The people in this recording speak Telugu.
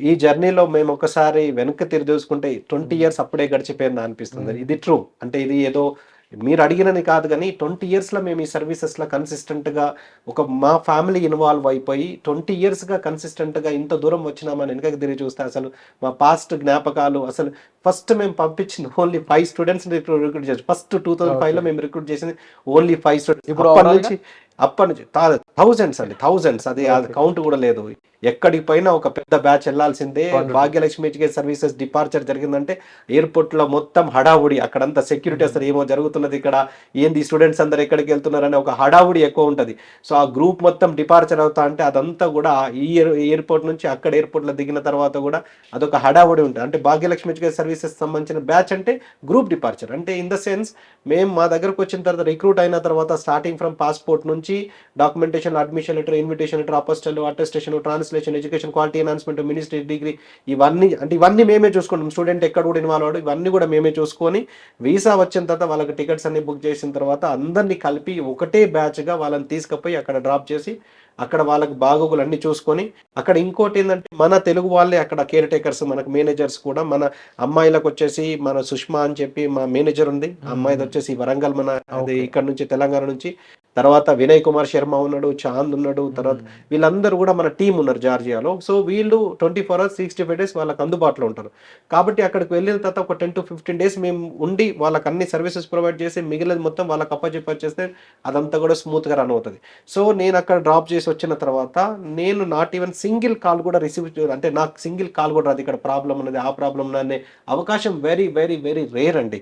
ఈ జర్నీలో మేము ఒకసారి వెనక్కి తిరిగి చూసుకుంటే 20 ఇయర్స్ అప్పుడే గడిచిపోయిందా అనిపిస్తుంది. ఇది ట్రూ. అంటే ఇది ఏదో మీరు అడిగినని కాదు గానీ 20 ఇయర్స్‌లో మేము ఈ సర్వీసెస్‌లో కన్సిస్టెంట్‌గా మా ఫ్యామిలీ ఇన్వాల్వ్ అయిపోయి 20 ఇయర్స్‌గా కన్సిస్టెంట్‌గా ఇంత దూరం వచ్చినామని వెనకకి తిరిగి చూస్తే అసలు మా పాస్ట్ జ్ఞాపకాలు అసలు ఫస్ట్ మేము పంపించింది ఓన్లీ 5 స్టూడెంట్స్‌ని రిక్రూట్ చేసాం. ఫస్ట్ 2005లో ఓకే. మేము రిక్రూట్ చేసింది ఓన్లీ 5 స్టూడెంట్స్. ఇప్పుడు ఓవరాల్‌గా? అప్పటి నుంచి థౌసండ్స్ అండి. థౌసండ్స్ అది ఓకే. కౌంట్ కూడా లేదు. ఎక్కడికి పోయినా ఒక పెద్ద బ్యాచ్ ఎళ్ళాల్సిందే. Wonderful. Bhagyalakshmi education services departure జరిగిందంటే ఎయిర్‌పోర్ట్‌లో మొత్తం హడావుడి. అక్కడంతా సెక్యూరిటీ హుహు. అసలు ఏమో జరుగుతున్నది ఇక్కడ. ఏంది స్టూడెంట్స్ అందరూ ఎక్కడికెళ్తున్నారని ఒక హడావుడి ఎక్కువుంటది. సో, ఆ గ్రూప్ మొత్తం డిపార్చర్ అవుతా అంటే అదంతా గూడా ఈ ఎయిర్‌పోర్ట్ నుంచి అక్కడ ఎయిర్‌పోర్ట్‌లో దిగిన తర్వాత గూడా అదొక హడావుడి ఉంటది. అంటే భాగ్యలక్ష్మి ఎడ్యుకేషన్ సర్వీసెస్ సంబంధించిన బ్యాచ్ అంటే గ్రూప్ డిపార్చర్. అంటే ఇన్ ద సెన్స్ మేము మా దగ్గరకొచ్చిన తర్వాత రిక్రూట్ అయిన తర్వాత స్టార్టింగ్ ఫ్రమ్ పాస్‌పోర్ట్ నుంచి documentation, admission letter, invitation letter, apostle, attestation, translation, education quality enhancement, ministry degree ఇవన్నీ మేమే చూసుకుంటాం. స్టూడెంట్ ఎక్కడ కూడా ఇన్వాల్వ్ అవ్వడు. ఇవన్నీ కూడా మేమే చూసుకొని వీసా వచ్చిన తర్వాత వాళ్ళకి టికెట్స్ అన్ని బుక్ చేసిన తర్వాత అందరిని కలిపి ఒకటే బ్యాచ్‌గా వాళ్ళని తీసుకుపోయి అక్కడ డ్రాప్ చేసి అక్కడ వాళ్ళకి బాగోగులు అన్నీ చూసుకొని అక్కడ ఇంకోటేందంటే మన తెలుగు వాళ్ళే అక్కడ కేర్ టేకర్స్ మనకు మేనేజర్స్ కూడా మన అమ్మాయిలకొచ్చేసి మన సుష్మా అని చెప్పి మా మేనేజర్ ఉంది. ఆ హుహు. అమ్మాయిదొచ్చేసి వరంగల్ మన అది ఓకే. ఇక్కడ నుంచి తెలంగాణ నుంచి. తర్వాత వినయ్ కుమార్ శర్మ ఉన్నాడు. చాంద్ ఉన్నాడు. తర్వాత హ్మ్. వీళ్ళందరూ గూడా మన టీమ్ ఉన్నారు జార్జియాలో. సో, వీళ్ళు 24 అవర్స్ 65 డేస్ వాళ్ళకి అందుబాటులో ఉంటారు. కాబట్టి అక్కడికి వెళ్ళిన తర్వాత ఒక 10-15 డేస్ మేము ఉండి వాళ్ళకి అన్ని సర్వీసెస్ ప్రొవైడ్ చేసి మిగిలినది మొత్తం వాళ్ళకి అప్పజెప్పేస్తే అదంతా గూడా స్మూత్‌గా రన్ అవుతది. సో, నేనక్కడ డ్రాప్ చేసి వచ్చిన తర్వాత నేను నాట్ ఈవెన్ సింగిల్ కాల్ గూడా అంటే నాకు సింగిల్ కాల్ గూడా రాదు. ఇక్కడ ప్రాబ్లమ్ ఉన్నది, ఆ ప్రాబ్లమ్ ఉన్నది అనే అవకాశం వెరీ, వెరీ, వెరీ రేర్ అండి.